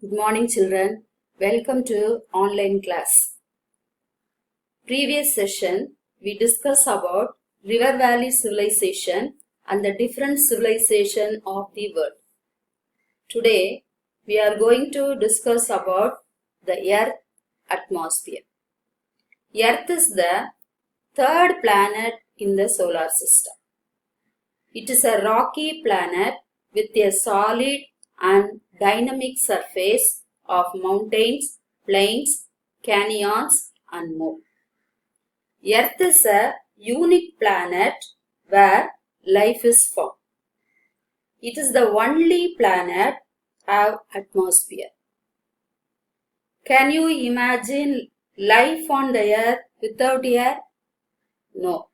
Good morning children, welcome to online class. Previous session we discussed about river valley civilization and the different civilization of the world. Today we are going to discuss about the Earth atmosphere. Earth is the third planet in the solar system. It is a rocky planet with a solid and dynamic surface of mountains, plains, canyons and more. Earth is a unique planet where life is found. It is the only planet have atmosphere. Can you imagine life on the Earth without air? No.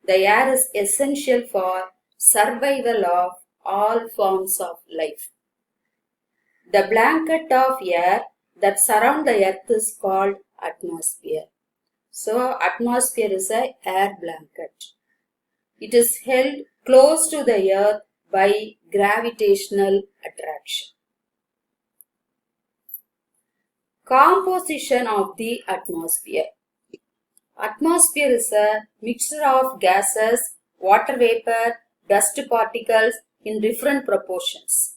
The air is essential for survival of all forms of life. The blanket of air that surround the earth is called atmosphere. So, atmosphere is an air blanket. It is held close to the earth by gravitational attraction. Composition of the atmosphere. Atmosphere is a mixture of gases, water vapor, dust particles in different proportions.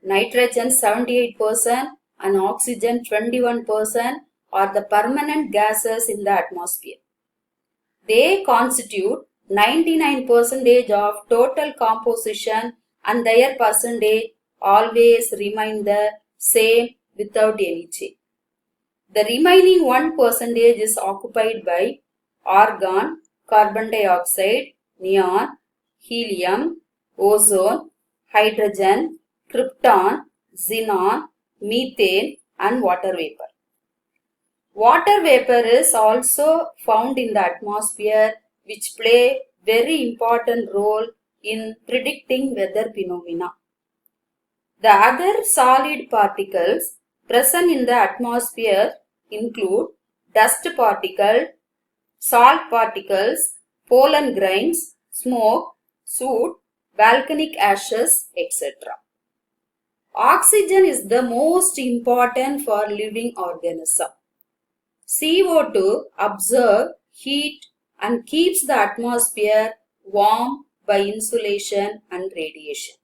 Nitrogen 78% and oxygen 21% are the permanent gases in the atmosphere. They constitute 99% of total composition and their percentage always remain the same without any change. The remaining 1% is occupied by argon, carbon dioxide, neon, helium, ozone, hydrogen, krypton, xenon, methane and water vapor. Water vapor is also found in the atmosphere which play very important role in predicting weather phenomena. The other solid particles present in the atmosphere include dust particles, salt particles, pollen grains, smoke, soot, volcanic ashes, etc. Oxygen is the most important for living organism. CO2 absorbs heat and keeps the atmosphere warm by insulation and radiation.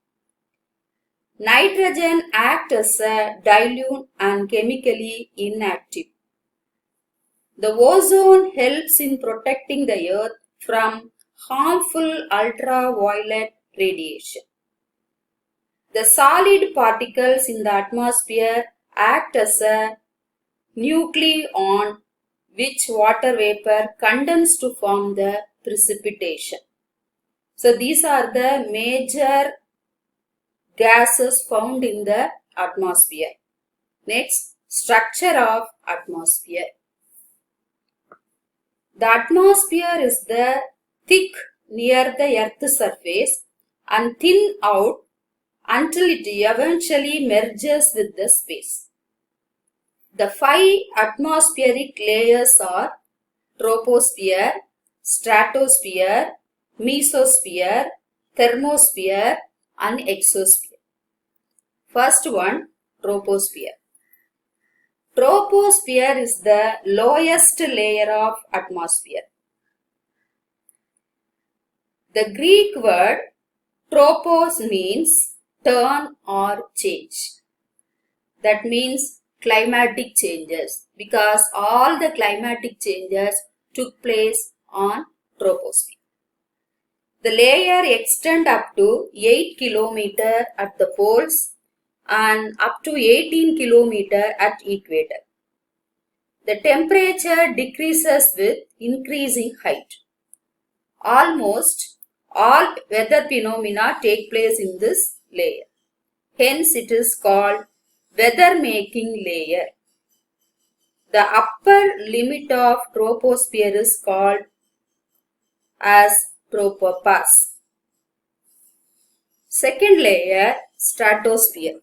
Nitrogen acts as a dilute and chemically inactive. The ozone helps in protecting the earth from harmful ultraviolet radiation. The solid particles in the atmosphere act as a nucleon which water vapor condenses to form the precipitation. So these are the major gases found in the atmosphere. Next, structure of atmosphere. The atmosphere is the thick near the earth's surface and thin out until it eventually merges with the space. The 5 atmospheric layers are troposphere, stratosphere, mesosphere, thermosphere and exosphere. First one, troposphere. Troposphere is the lowest layer of atmosphere. The Greek word tropos means turn or change. That means climatic changes, because all the climatic changes took place on troposphere. The layer extends up to 8 km at the poles and up to 18 km at equator. The temperature decreases with increasing height. Almost all weather phenomena take place in this layer. Hence it is called weather-making layer. The upper limit of troposphere is called as tropopause. Second layer, stratosphere.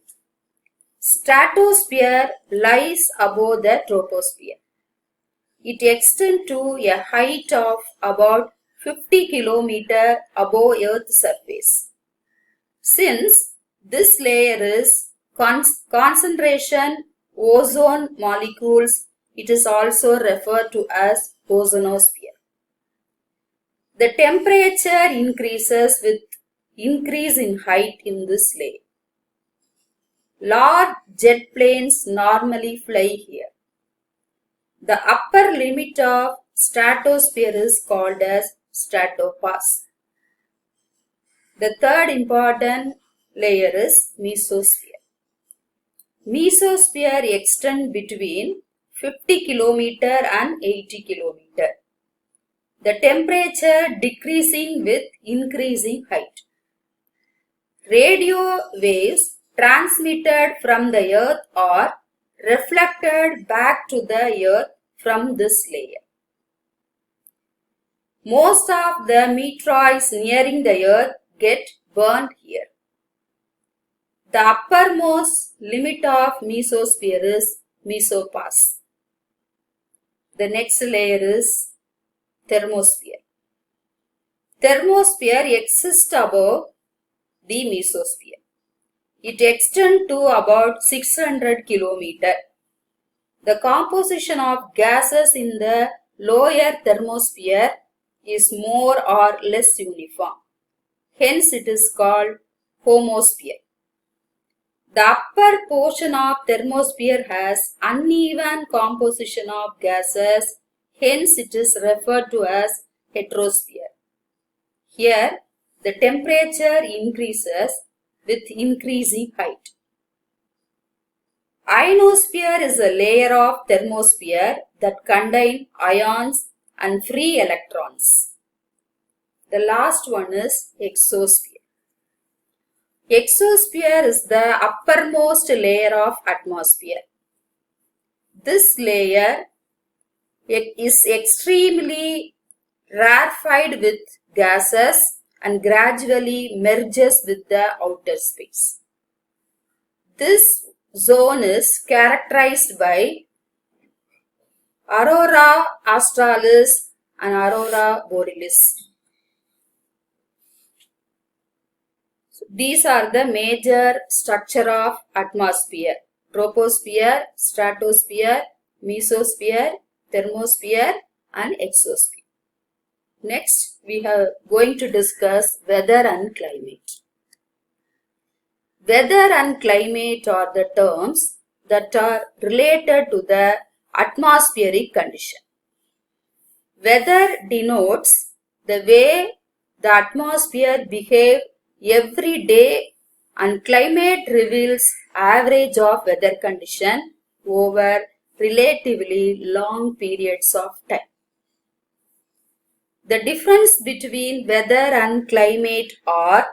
Stratosphere lies above the troposphere. It extends to a height of about 50 km above Earth's surface. Since this layer is concentration ozone molecules, it is also referred to as ozonosphere. The temperature increases with increase in height in this layer. Large jet planes normally fly here. The upper limit of stratosphere is called as stratopause. The third important layer is mesosphere. Mesosphere extends between 50 km and 80 km. The temperature decreasing with increasing height. Radio waves transmitted from the earth are reflected back to the earth from this layer. Most of the meteoroids nearing the earth get burned here. The uppermost limit of mesosphere is mesopause. The next layer is thermosphere. Thermosphere exists above the mesosphere. It extends to about 600 km. The composition of gases in the lower thermosphere is more or less uniform. Hence it is called homosphere. The upper portion of thermosphere has uneven composition of gases. Hence it is referred to as heterosphere. Here the temperature increases with increasing height. Ionosphere is a layer of thermosphere that contains ions and free electrons. The last one is exosphere. Exosphere is the uppermost layer of atmosphere. This layer is extremely rarefied with gases and gradually merges with the outer space. This zone is characterized by aurora australis and aurora borealis. So these are the major structure of atmosphere: troposphere, stratosphere, mesosphere, thermosphere and exosphere. Next, we are going to discuss weather and climate. Weather and climate are the terms that are related to the atmospheric condition. Weather denotes the way the atmosphere behaves every day, and climate reveals average of weather condition over relatively long periods of time. The difference between weather and climate are: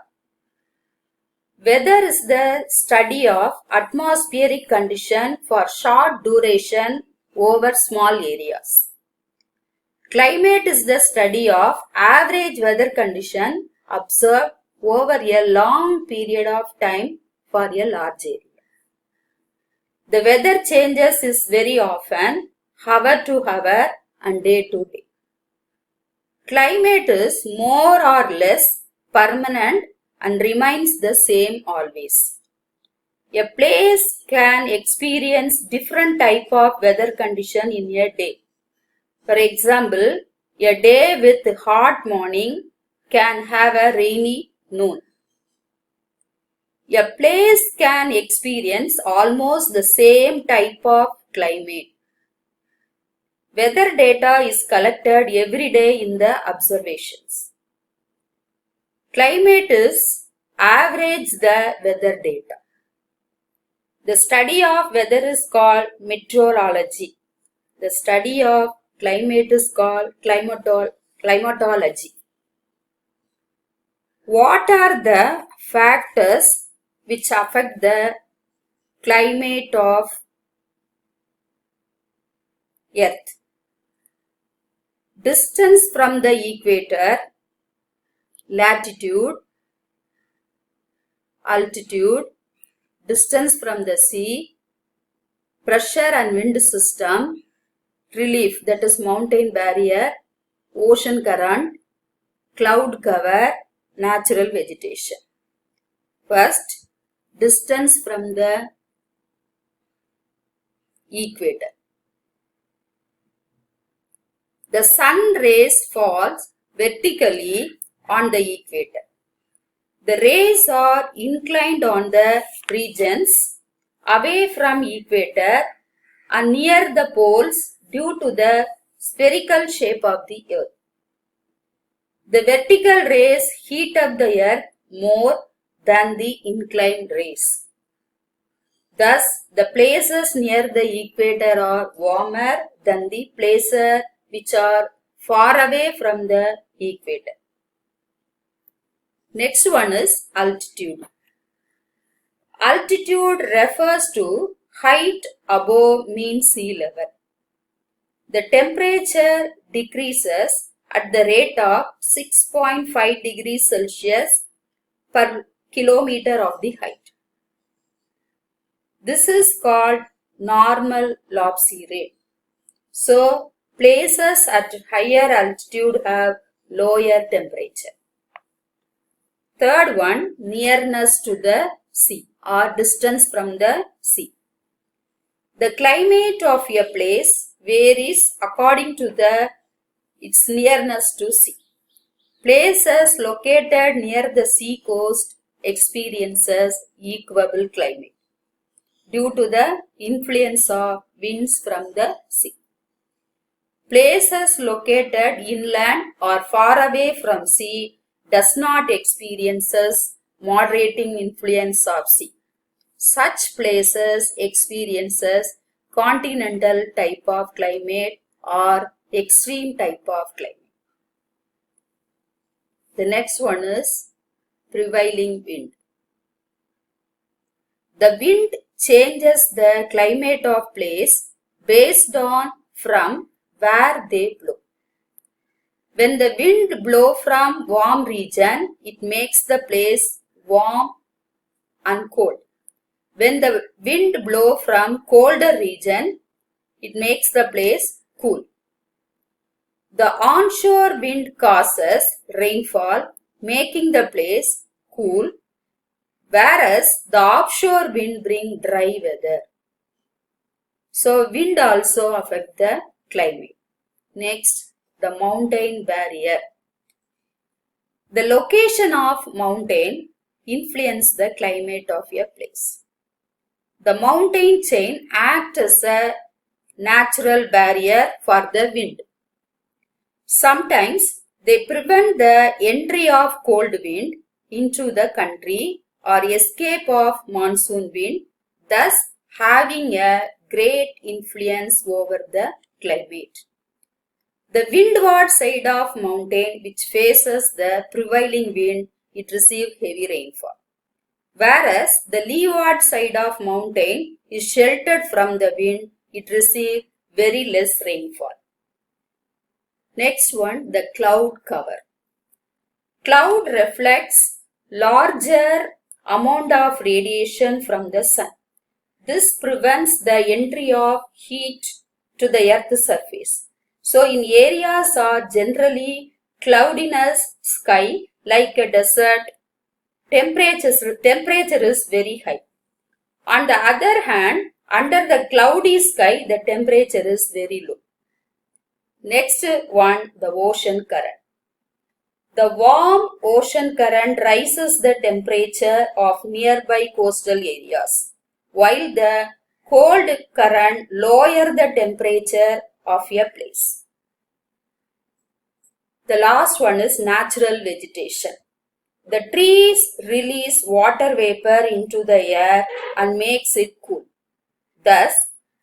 weather is the study of atmospheric condition for short duration over small areas. Climate is the study of average weather condition observed over a long period of time for a large area. The weather changes is very often, hour to hour and day to day. Climate is more or less permanent and remains the same always. A place can experience different type of weather condition in a day. For example, a day with hot morning can have a rainy noon. A place can experience almost the same type of climate. Weather data is collected every day in the observations. Climate is average the weather data. The study of weather is called meteorology. The study of climate is called climatology. What are the factors which affect the climate of Earth? Distance from the equator, latitude, altitude, distance from the sea, pressure and wind system, relief, that is mountain barrier, ocean current, cloud cover, natural vegetation. First, distance from the equator. The sun rays falls vertically on the equator. The rays are inclined on the regions away from equator and near the poles due to the spherical shape of the earth. The vertical rays heat up the earth more than the inclined rays. Thus, the places near the equator are warmer than the places which are far away from the equator. Next one is altitude. Altitude refers to height above mean sea level. The temperature decreases at the rate of 6.5 degrees Celsius per kilometer of the height. This is called normal Lopsy rate. So, places at higher altitude have lower temperature. Third one, nearness to the sea or distance from the sea. The climate of a place varies according to its nearness to sea. Places located near the sea coast experiences equable climate due to the influence of winds from the sea. Places located inland or far away from sea does not experiences moderating influence of sea. Such places experiences continental type of climate or extreme type of climate. The next one is prevailing wind. The wind changes the climate of place based on from where they blow. When the wind blows from warm region, it makes the place warm and cold. When the wind blows from colder region, it makes the place cool. The onshore wind causes rainfall, making the place cool, whereas the offshore wind brings dry weather. So, wind also affects the climate. Next, the mountain barrier. The location of mountain influences the climate of a place. The mountain chain acts as a natural barrier for the wind. Sometimes they prevent the entry of cold wind into the country or escape of monsoon wind, thus having a great influence over the climate. The windward side of mountain which faces the prevailing wind, it receives heavy rainfall. Whereas the leeward side of mountain is sheltered from the wind, it receives very less rainfall. Next one, the cloud cover. Cloud reflects larger amount of radiation from the sun. This prevents the entry of heat to the earth's surface. So, in areas are generally cloudiness sky like a desert, temperature is very high. On the other hand, under the cloudy sky, the temperature is very low. Next one, the ocean current. The warm ocean current raises the temperature of nearby coastal areas, while the cold current lowers the temperature of a place. The last one is natural vegetation. The trees release water vapor into the air and makes it cool. Thus,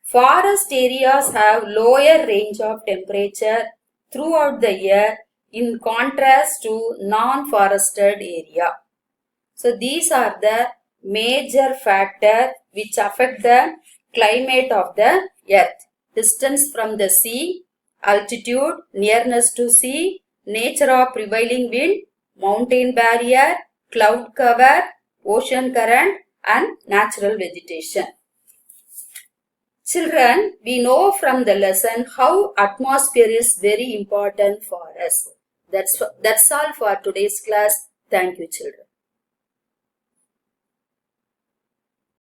forest areas have lower range of temperature throughout the year in contrast to non-forested area. So these are the major factors which affect the climate of the earth. Distance from the sea, altitude, nearness to sea, nature of prevailing wind, mountain barrier, cloud cover, ocean current and natural vegetation. Children, we know from the lesson how atmosphere is very important for us. That's all for today's class. Thank you, children.